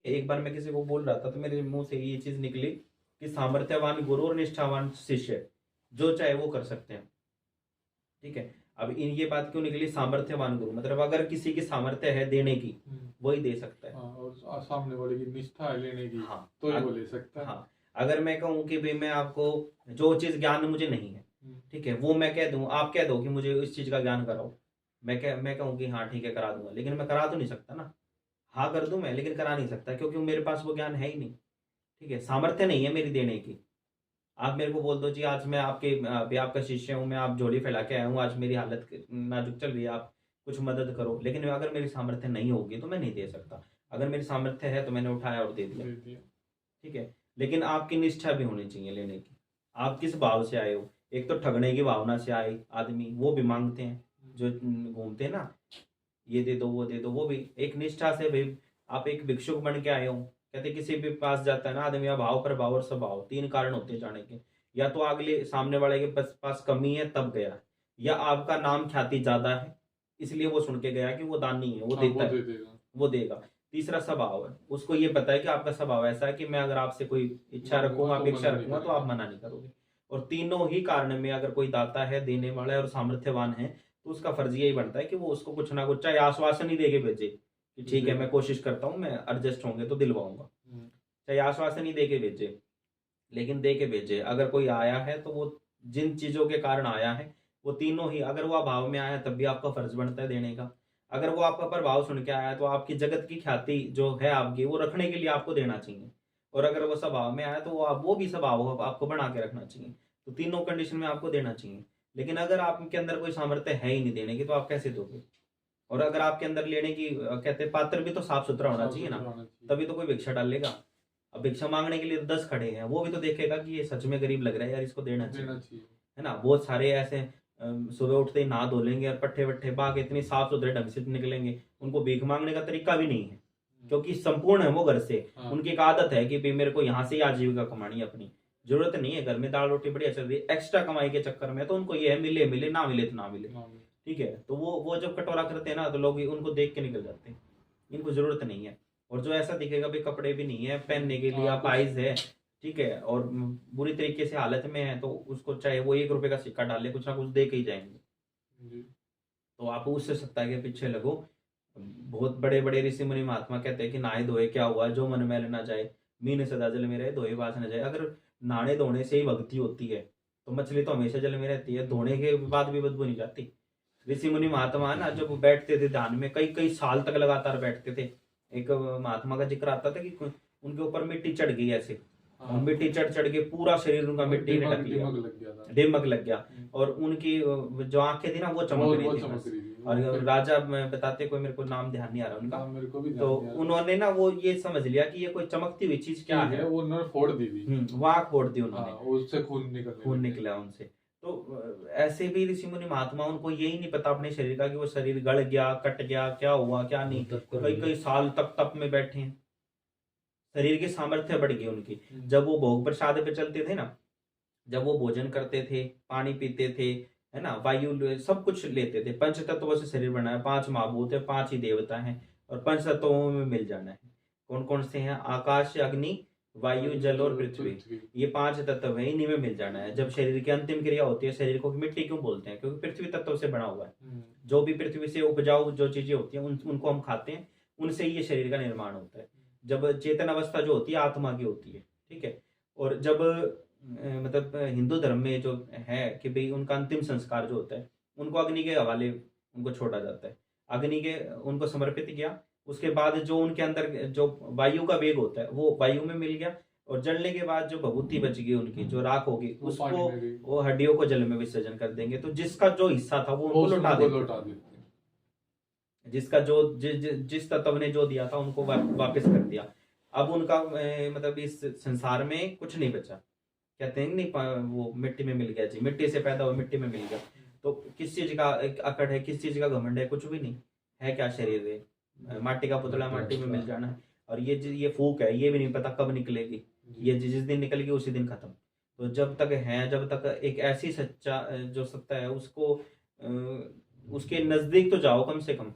एक बार मैं किसी को बोल रहा था तो मेरे मुंह से ये चीज निकली कि सामर्थ्यवान गुरु और निष्ठावान शिष्य जो चाहे वो कर सकते हैं। ठीक है। अब इन ये बात क्यों निकली सामर्थ्यवान गुरु, मतलब अगर किसी की सामर्थ्य है देने की वही दे सकता है। हाँ, और सामने वाले की निष्ठा है लेने की, हाँ। तो ही वो ले सकता है। हाँ, अगर मैं कहूँ कि भाई मैं आपको जो चीज ज्ञान मुझे नहीं है, ठीक है, वो मैं कह दूं, आप कह दो कि मुझे इस चीज का ज्ञान कराओ, मैं कहूँ कि हाँ ठीक है करा दूंगा, लेकिन मैं करा तो नहीं सकता ना। हाँ कर दूं मैं, लेकिन करा नहीं सकता क्योंकि मेरे पास वो ज्ञान है ही नहीं। ठीक है, सामर्थ्य नहीं है मेरी देने की। आप मेरे को बोल दो जी आज मैं आपके अभी आपका शिष्य हूँ, मैं आप झोली फैला के आया हूँ, आज मेरी हालत नाजुक चल रही है, आप कुछ मदद करो, लेकिन अगर मेरी सामर्थ्य नहीं होगी तो मैं नहीं दे सकता। अगर मेरी सामर्थ्य है तो मैंने उठाया और दे दिया। दे दिया। ठीक है, लेकिन आपकी निष्ठा भी होनी चाहिए लेने की। आप किस भाव से आए हो? एक तो ठगने की भावना से आए आदमी, वो भी मांगते हैं, जो घूमते हैं ना, ये दे दो वो दे दो, वो भी एक निष्ठा से भाई। आप एक भिक्षुक बन के आए हो, कहते किसी भी पास जाता है ना आदमी, या भाव पर भाव और स्वभाव, तीन कारण होते हैं जाने के। या तो अगले सामने वाले के पास कमी है तब गया, या आपका नाम ख्याति ज्यादा है इसलिए वो सुन के गया कि वो दानी है, वो हाँ, देता वो है, दे देगा। वो देगा। तीसरा स्वभाव है, उसको ये पता है कि आपका स्वभाव ऐसा है कि मैं अगर आपसे कोई इच्छा मांगूंगा रखूंगा, तो अपेक्षा मना नहीं रखूंगा तो आप करेगा। मना नहीं करोगे। और तीनों ही कारण में अगर कोई दाता है, देने वाला है और सामर्थ्यवान है, तो उसका फर्ज यही बनता है कि वो उसको कुछ ना कुछ चाहे आश्वासन ही देके भेजे कि ठीक है मैं कोशिश करता हूँ, मैं एडजस्ट होंगे तो दिलवाऊंगा। चाहे आश्वासन ही देके भेजे, लेकिन दे के भेजे। अगर कोई आया है तो वो जिन चीजों के कारण आया है वो तीनों ही, अगर वो अभाव में आया तब भी आपका फर्ज बनता है देने का। अगर वो आपका प्रभाव सुन के आया तो आपकी जगत की ख्याति जो है आपकी वो रखने के लिए आपको देना चाहिए। और अगर वो स्वभाव में आया तो वो भी स्वभाव आपको बना के रखना चाहिए। तो तीनों कंडीशन में आपको देना चाहिए। लेकिन अगर आपके अंदर कोई सामर्थ्य है ही नहीं देने की तो आप कैसे दोगे? और अगर आपके अंदर लेने की कहते हैं पात्र भी तो साफ सुथरा होना साफ चाहिए ना, सुथरा होना चाहिए। तभी तो कोई भिक्षा डालेगा। अब भिक्षा मांगने के लिए 10 खड़े हैं, वो भी तो देखेगा कि ये सच में गरीब लग रहा है यार, इसको देना चाहिए। देना चाहिए। है ना, बहुत सारे ऐसे सुबह उठते ही नहा धो लेंगे और पट्टे वट्टे पा के इतनी साफ सुथरे ढंग से निकलेंगे, उनको भीख मांगने का तरीका भी नहीं है क्योंकि संपूर्ण है वो घर से। हाँ। उनकी एक आदत है कि भाई मेरे को यहाँ से ही आजीविका कमानी है अपनी, जरूरत नहीं है घर में दाल रोटी बढ़िया चल रही है, एक्स्ट्रा कमाई के चक्कर में तो उनको ये है मिले मिले, ना मिले तो ना मिले। ठीक है, तो वो जब कटोरा करते हैं ना तो लोग उनको देख के निकल जाते हैं, इनको जरूरत नहीं है। और जो ऐसा दिखेगा भाई कपड़े भी नहीं है पहनने के लिए, हाँ, आप आइज है, ठीक है, और बुरी तरीके से हालत में है, तो उसको चाहे वो 1 रुपए का सिक्का डाले कुछ ना कुछ दे के ही जाएंगे। जी। तो आप उससे सत्ता के पीछे लगो। बहुत बड़े बड़े ऋषि मुनि महात्मा कहते हैं कि नहाए धोए क्या हुआ, जो मन मैल ना जाए, मीन सदा जल में रहे, धोए बास न जाए। अगर नहाने धोने से ही भक्ति होती है तो मछली तो हमेशा जल में रहती है, धोने के बाद भी बदबू नहीं जाती। ऋषि मुनि महात्मा ना जब बैठते थे ध्यान में कई कई साल तक लगातार बैठते थे। एक महात्मा का जिक्र आता था कि उनके ऊपर मिट्टी चढ़ गई ऐसे, हाँ, मिट्टी चढ़ चढ़ के पूरा शरीर उनका मिट्टी ने ढक लिया, दिमाग लग गया था। दिमक लग गया। और उनकी जो आंखें थी ना वो चमक रही वो थी चमक बस। रही थी। और राजा में बताते, कोई मेरे को नाम ध्यान नहीं आ रहा उनका, हाँ, मेरे को भी तो ध्यान नहीं आ रहा। उन्होंने ना वो ये समझ लिया कि ये कोई चमकती हुई चीज क्या ठीक है। है, वो उन्होंने फोड़ दी थी। वाक फोड़ दी हाँ, उन्होंने, उससे खून निकलने खून लग गया। निकला उनसे। तो ऐसे भी ऋषि मुनि महात्मा, उनको यही नहीं पता अपने शरीर का कि वो शरीर गल गया, कट गया, क्या हुआ क्या नहीं, कई कई साल तक तप में बैठे हैं। शरीर की सामर्थ्य बढ़ गई उनकी। जब वो भोग प्रसाद पे चलते थे ना, जब वो भोजन करते थे, पानी पीते थे, है ना, सब कुछ लेते थे, पंच तत्वों से शरीर बना है, 5 महाभूत है, 5 ही देवता हैं, और पंच तत्वों में मिल जाना है। कौन कौन से हैं? आकाश, अग्नि, वायु, जल और पृथ्वी। ये 5 तत्व है, इन्हीं में मिल जाना है। जब शरीर की अंतिम क्रिया होती है, शरीर को मिट्टी क्यों बोलते हैं? क्योंकि पृथ्वी तत्व से बना हुआ है। जो भी पृथ्वी से उपजाऊ जो चीजें होती हैं उनको हम खाते हैं, उनसे ही ये शरीर का निर्माण होता है। जब चेतन अवस्था जो होती है आत्मा की होती है। ठीक है, और जब मतलब हिंदू धर्म में जो है कि भाई उनका अंतिम संस्कार जो होता है उनको अग्नि के हवाले उनको छोड़ा जाता है, अग्नि के उनको समर्पित किया। उसके बाद जो उनके अंदर जो वायु का वेग होता है वो वायु में मिल गया, और जलने के बाद जो भभूति बच गई उनकी जो राख होगी उसको वो हड्डियों को जल में विसर्जन कर देंगे। तो जिसका जो हिस्सा था वो उनको लौटा देते, जिसका जो जिस तत्व ने जो दिया था उनको वापस कर दिया। अब उनका मतलब इस संसार में कुछ नहीं बचा। कहते हैं नहीं वो मिट्टी में मिल गया जी, मिट्टी से पैदा हुआ मिट्टी में मिल गया। तो किस चीज का एक अकड़ है, किस चीज का घमंड है? कुछ भी नहीं है। क्या शरीर है? माटी का पुतला, माटी में मिल जाना है। और ये फूक है, ये भी नहीं पता कब निकलेगी, ये जिस दिन निकलेगी उसी दिन खत्म। तो जब तक है, जब तक एक ऐसी सच्चा जो सत्ता है उसको उसके नजदीक तो जाओ कम से कम।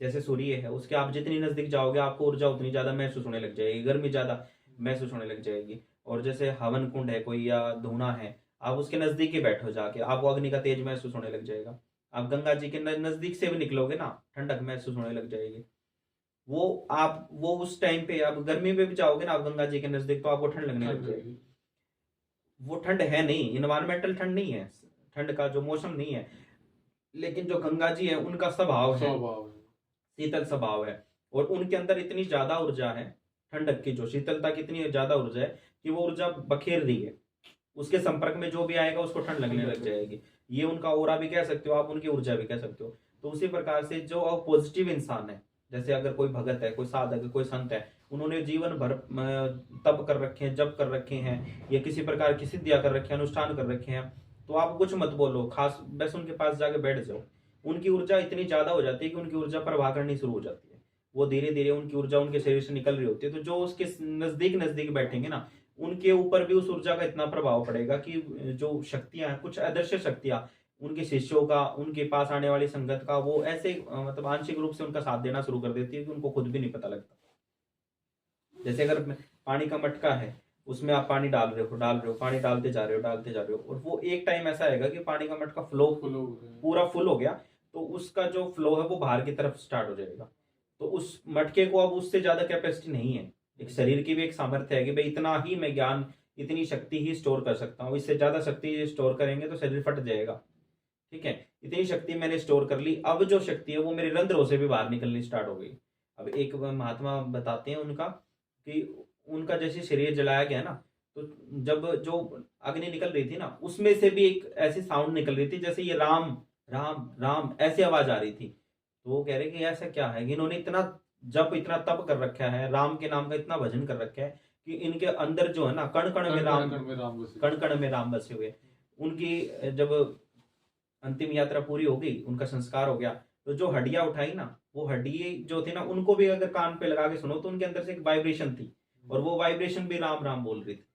जैसे सूर्य है, उसके आप जितनी नजदीक जाओगे आपको ऊर्जा उतनी ज्यादा महसूस होने लग जाएगी, गर्मी ज्यादा महसूस होने लग जाएगी। और जैसे हवन कुंड है कोई या धूना है, आप उसके नजदीक ही बैठो जाके, आपको अग्नि का तेज महसूस होने लग जाएगा। आप गंगा जी के नजदीक से भी निकलोगे ना, ठंडक महसूस होने लग जाएगी। वो उस टाइम पे आप गर्मी में भी जाओगे ना आप गंगा जी के नजदीक, तो आपको ठंड लगने लग ठंड जाएगी। लगेगी। वो ठंड है नहीं, इन्वायरमेंटल ठंड नहीं है, ठंड का जो मौसम नहीं है। लेकिन जो गंगा जी है उनका स्वभाव है स्वभाव है। शीतल स्वभाव है, और उनके अंदर इतनी ज्यादा ऊर्जा है, ठंडक की जो शीतलता की इतनी ज्यादा ऊर्जा है कि वो ऊर्जा बखेर रही है, उसके संपर्क में जो भी आएगा उसको ठंड लगने लग जाएगी। ये उनका ओरा भी कह सकते हो आप, उनकी ऊर्जा भी कह सकते हो। तो उसी प्रकार से जो पॉजिटिव इंसान है, जैसे अगर कोई भगत है, कोई साधक है, कोई संत है, उन्होंने जीवन भर तप कर रखे हैं, जप कर रखे हैं, या किसी प्रकार की सिद्धियां कर रखे हैं, अनुष्ठान कर रखे हैं, तो आप कुछ मत बोलो, खास बस उनके पास जाके बैठ जाओ। उनकी ऊर्जा इतनी ज्यादा हो जाती है कि उनकी ऊर्जा प्रवाह करनी शुरू हो जाती है, वो धीरे धीरे उनकी ऊर्जा उनके शरीर से निकल रही होती है। तो जो उसके नजदीक नजदीक बैठेंगे ना, उनके ऊपर भी उस ऊर्जा का इतना प्रभाव पड़ेगा कि जो शक्तियां हैं, कुछ अदृश्य शक्तियां, उनके शिष्यों का, उनके पास आने वाली संगत का, वो ऐसे मतलब आंशिक रूप से उनका साथ देना शुरू कर देती है कि उनको खुद भी नहीं पता लगता। जैसे अगर पानी का मटका है, उसमें आप पानी डाल रहे हो, पानी डालते जा रहे हो, डालते जा रहे हो, और वो एक टाइम ऐसा आएगा कि पानी का मटका पूरा फुल हो गया, तो उसका जो फ्लो है वो बाहर की तरफ स्टार्ट हो जाएगा। तो उस मटके को अब उससे ज्यादा कैपेसिटी नहीं है। एक शरीर की भी एक सामर्थ्य है कि भाई इतना ही मैं ज्ञान, इतनी शक्ति ही स्टोर कर सकता हूँ, इससे ज्यादा शक्ति स्टोर करेंगे तो शरीर फट जाएगा। ठीक है, इतनी शक्ति मैंने स्टोर कर ली, अब जो शक्ति है वो मेरे रंध्रों से भी बाहर निकलनी स्टार्ट हो गई। अब एक महात्मा बताते हैं उनका कि उनका जैसे शरीर जलाया गया ना, तो जब जो अग्नि निकल रही थी ना, उसमें से भी एक ऐसी साउंड निकल रही थी जैसे ये राम राम राम ऐसी आवाज आ रही थी। तो वो कह रहे कि ऐसा क्या है कि इन्होंने इतना जप, इतना तप कर रखा है, राम के नाम का इतना भजन कर रखा है कि इनके अंदर जो है ना, कण कण में राम, कण कण में राम बसे हुए। उनकी जब अंतिम यात्रा पूरी हो गई, उनका संस्कार हो गया, तो जो हड्डियां उठाई ना, वो हड्डी जो थी ना, उनको भी अगर कान पे लगा के सुनो तो उनके अंदर से एक वाइब्रेशन थी, और वो वाइब्रेशन भी राम राम बोल रही थी।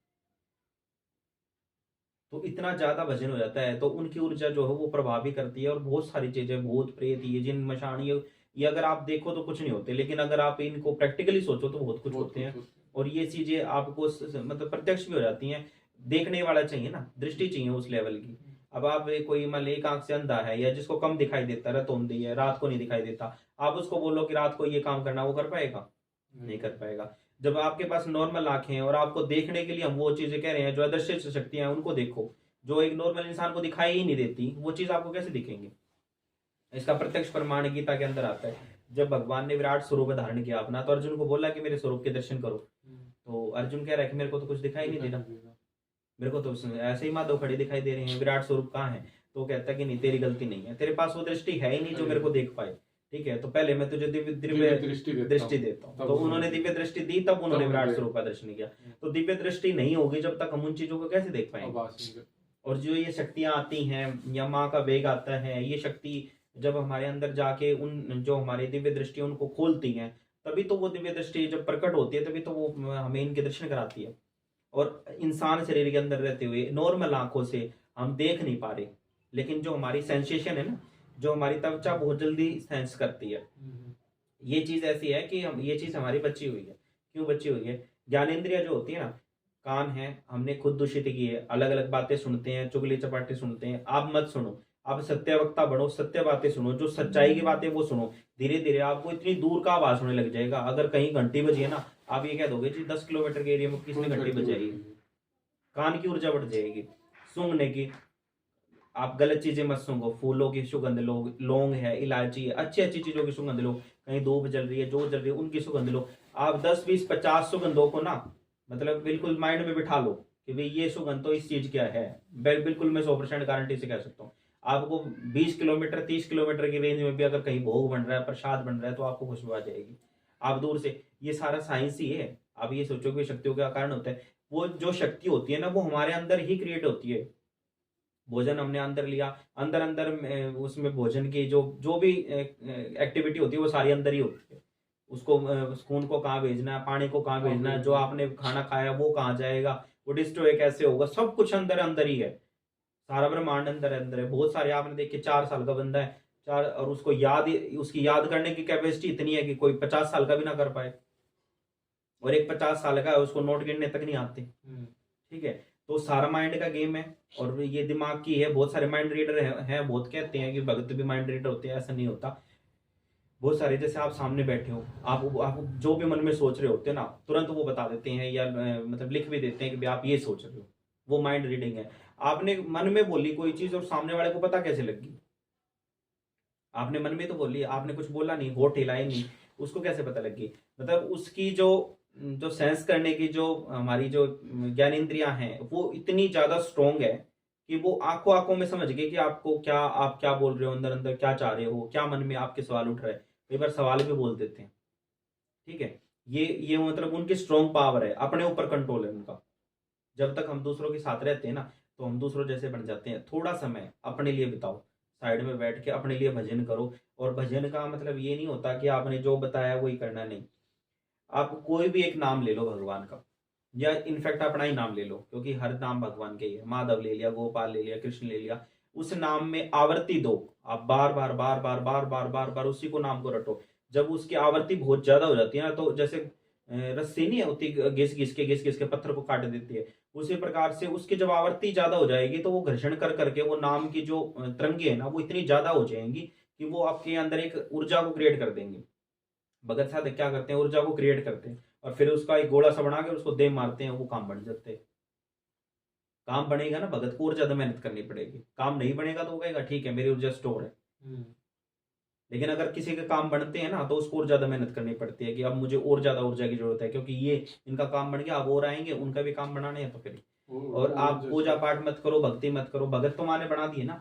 तो इतना ज्यादा भजन हो जाता है, तो उनकी ऊर्जा जो है वो प्रभावी करती है। और बहुत सारी चीजें, भूत प्रेत, ये जिन मशान, ये अगर आप देखो तो कुछ नहीं होते, लेकिन अगर आप इनको प्रैक्टिकली सोचो तो बहुत कुछ होते हैं। और ये चीजें आपको मतलब प्रत्यक्ष भी हो जाती हैं। देखने वाला चाहिए ना, दृष्टि चाहिए उस लेवल की। अब आप कोई मान ली एक आंख से अंधा है, या जिसको कम दिखाई देता है, रतौंधी है, रात को नहीं दिखाई देता, आप उसको बोलो कि रात को ये काम करना, वो कर पाएगा? नहीं कर पाएगा। जब आपके पास नॉर्मल आंखें हैं और आपको देखने के लिए हम वो चीजें कह रहे हैं जो अदृश्य शक्तियां हैं, उनको देखो, जो एक नॉर्मल इंसान को दिखाई ही नहीं देती, वो चीज आपको कैसे दिखेंगे? इसका प्रत्यक्ष प्रमाण गीता के अंदर आता है। जब भगवान ने विराट स्वरूप धारण किया अपना, तो अर्जुन को बोला कि मेरे स्वरूप के दर्शन करो। तो अर्जुन कह रहा है कि मेरे को तो कुछ दिखाई नहीं दे रहा, मेरे को तो ऐसे ही माधव खड़े दिखाई दे रहे हैं, विराट स्वरूप कहाँ है? तो कहता है कि नहीं, तेरी गलती नहीं है, तेरे पास वो दृष्टि है ही नहीं जो मेरे को देख पाए। ठीक है, तो पहले मैं तुझे दिव्य दृष्टि देता हूँ। तो उन्होंने दिव्य दृष्टि दी, तब उन्होंने विराट स्वरूप का दर्शन किया। तो दिव्य दृष्टि नहीं होगी जब तक हम उन चीजों को कैसे देख पाएंगे? और जो ये शक्तियां आती हैं, या माँ का वेग आता है, ये शक्ति जब हमारे अंदर जाके उन जो हमारी दिव्य दृष्टि उनको खोलती हैं, तभी तो वो दिव्य दृष्टि जब प्रकट होती है, तभी तो वो हमें इनके दर्शन कराती है। और इंसान शरीर के अंदर रहते हुए नॉर्मल आंखों से हम देख नहीं पा रहे, लेकिन जो हमारी सेंसेशन है ना, जो हमारी त्वचा बहुत जल्दी सेंस करती है, ये चीज ऐसी है कि हम, ये चीज हमारी बची हुई है। क्यों बची हुई है? ज्ञानेंद्रिय जो होती है ना, कान है, हमने खुद दूषित की है, अलग अलग बातें सुनते हैं, चुगली चपाटे सुनते हैं। आप मत सुनो, आप सत्यवक्ता बनो, सत्य बातें सुनो, जो सच्चाई की बातें वो सुनो। धीरे धीरे आपको इतनी दूर का आवाज होने लग जाएगा। अगर कहीं घंटी बजी है ना, आप ये कह दोगे जी 10 किलोमीटर के एरिया में किसने घंटी बजाई। कान की ऊर्जा बढ़ जाएगी सूंघने की। आप गलत चीजें मत सूंघो, फूलों की सुगंध लो, लौंग है, इलायची है, अच्छी अच्छी चीजों की सुगंध लो। कहीं धूप जल रही है, जो जल रही है, उनकी सुगंध लो। आप 10 20 50 सुगंधों को ना, मतलब बिल्कुल माइंड में बिठा लो कि भाई ये सुगंध तो इस चीज क्या है। बिल्कुल मैं 100% गारंटी से कह सकता हूँ, आपको 20 किलोमीटर 30 किलोमीटर की रेंज में भी अगर कहीं भोग बन रहा है, प्रसाद बन रहा है, तो आपको खुशबू आ जाएगी। आप दूर से, ये सारा साइंस ही है। आप ये सोचो कि शक्तियों का कारण होता है, वो जो शक्ति होती है ना, वो हमारे अंदर ही क्रिएट होती है। भोजन हमने अंदर लिया, अंदर अंदर उसमें भोजन की जो जो भी एक्टिविटी होती है वो सारी अंदर ही होती है। उसको खून को कहाँ भेजना है, पानी को कहाँ भेजना है, जो आपने खाना खाया वो कहाँ जाएगा, वो डिस्ट्रॉय कैसे होगा, सब कुछ अंदर अंदर ही है। सारा ब्रह्मांड अंदर अंदर है। बहुत सारे आपने देखे 4 साल का बंदा है, और उसको उसकी याद करने की कैपेसिटी इतनी है कि कोई 50 साल का भी ना कर पाए, और एक 50 साल का है उसको नोट गिनने तक नहीं आते। ठीक है, तो सारा माइंड का गेम है, और ये दिमाग की है। बहुत सारे माइंड रीडर हैं, बहुत कहते हैं कि भगत भी माइंड रीडर होते हैं, ऐसा नहीं होता। बहुत सारे, जैसे आप सामने बैठे हो, आप जो भी मन में सोच रहे होते हैं ना, तुरंत वो बता देते हैं, या मतलब लिख भी देते हैं कि भाई आप ये सोच रहे हो। वो माइंड रीडिंग है। आपने मन में बोली कोई चीज और सामने वाले को पता कैसे लगी? आपने मन में तो बोली, आपने कुछ बोला नहीं, होठ हिलाए नहीं, उसको कैसे पता लगी? मतलब उसकी जो जो सेंस करने की जो हमारी जो ज्ञान इंद्रियां हैं, वो इतनी ज्यादा स्ट्रोंग है कि वो आंखों आंखों में समझ गए कि आपको क्या, आप क्या बोल रहे हो, अंदर अंदर क्या चाह रहे हो, क्या मन में आपके सवाल उठ रहे हैं। कई बार सवाल भी बोल देते हैं। ठीक है, ये मतलब उनकी स्ट्रोंग पावर है, अपने ऊपर कंट्रोल है उनका। जब तक हम दूसरों के साथ रहते हैं ना, तो हम दूसरों जैसे बन जाते हैं। थोड़ा समय अपने लिए बिताओ, साइड में बैठ के अपने लिए भजन करो। और भजन का मतलब ये नहीं होता कि आपने जो बताया वही करना, नहीं। आप कोई भी एक नाम ले लो भगवान का, या इनफैक्ट अपना ही नाम ले लो, क्योंकि हर नाम भगवान के ही है। माधव ले लिया, गोपाल ले लिया, कृष्ण ले लिया। उस नाम में आवृत्ति दो। आप बार बार बार बार बार बार बार बार उसी को नाम को रटो। जब उसकी आवृत्ति बहुत ज्यादा हो जाती है ना, तो जैसे रस्सी नहीं होती, घिस घिस के पत्थर को काट देती है, उसी प्रकार से उसकी जब आवृत्ति ज्यादा हो जाएगी, तो वो घर्षण कर करके वो नाम की जो तरंगे है ना, वो इतनी ज्यादा हो जाएंगी कि वो आपके अंदर एक ऊर्जा को क्रिएट कर देंगे। भगत साधक क्या करते हैं, ऊर्जा को क्रिएट करते हैं, और फिर उसका एक गोला सा बना के उसको दे मारते हैं, वो काम बन जाते हैं। काम बनेगा ना, भगत को और ज्यादा मेहनत करनी पड़ेगी। काम नहीं बनेगा तो वो कहेगा ठीक है, मेरी ऊर्जा स्टोर है। लेकिन अगर किसी के काम बनते हैं ना, तो उसको और ज्यादा मेहनत करनी पड़ती है कि अब मुझे और ज्यादा ऊर्जा की जरूरत है, क्योंकि ये इनका काम बन गया, अब और आएंगे, उनका भी काम बनाने हैं, तो फिर। और आप पूजा पाठ मत करो, भक्ति मत करो। भगत तो माँ ने बना दिए ना।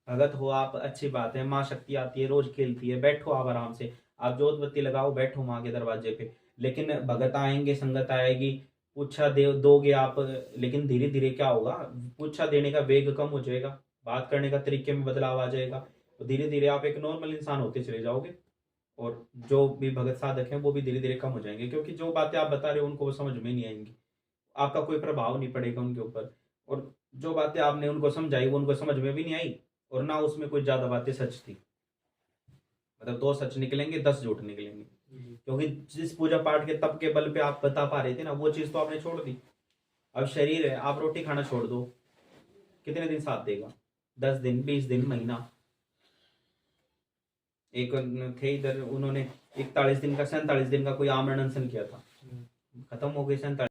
भगत हो आप, अच्छी बात है, माँ शक्ति आती है, रोज खेलती है, बैठो आप आराम से, आप जोत बत्ती लगाओ, बैठो माँ के दरवाजे पे। लेकिन भगत आएंगे, संगत आएगी, पूछा दे दोगे आप, लेकिन धीरे धीरे क्या होगा, पूछा देने का वेग कम हो जाएगा, बात करने का तरीके में बदलाव आ जाएगा, तो धीरे धीरे आप एक नॉर्मल इंसान होते चले जाओगे। और जो भी भगत साधक हैं वो भी धीरे धीरे कम हो जाएंगे, क्योंकि जो बातें आप बता रहे हो उनको वो समझ में नहीं आएंगी, आपका कोई प्रभाव नहीं पड़ेगा उनके ऊपर। और जो बातें आपने उनको समझाई वो उनको समझ में भी नहीं आई, और ना उसमें कोई ज्यादा बातें सच थी। मतलब 2 सच निकलेंगे, 10 झूठ निकलेंगे, क्योंकि जिस पूजा पाठ के तप के बल पे आप बता पा रहे थे ना, वो चीज तो आपने छोड़ दी। अब शरीर है, आप रोटी खाना छोड़ दो, कितने दिन साथ देगा? 10 दिन, 20 दिन, महीना। एक थे इधर, उन्होंने 41 दिन का 47 दिन का कोई आमरण अनशन किया था, खत्म हो गई 47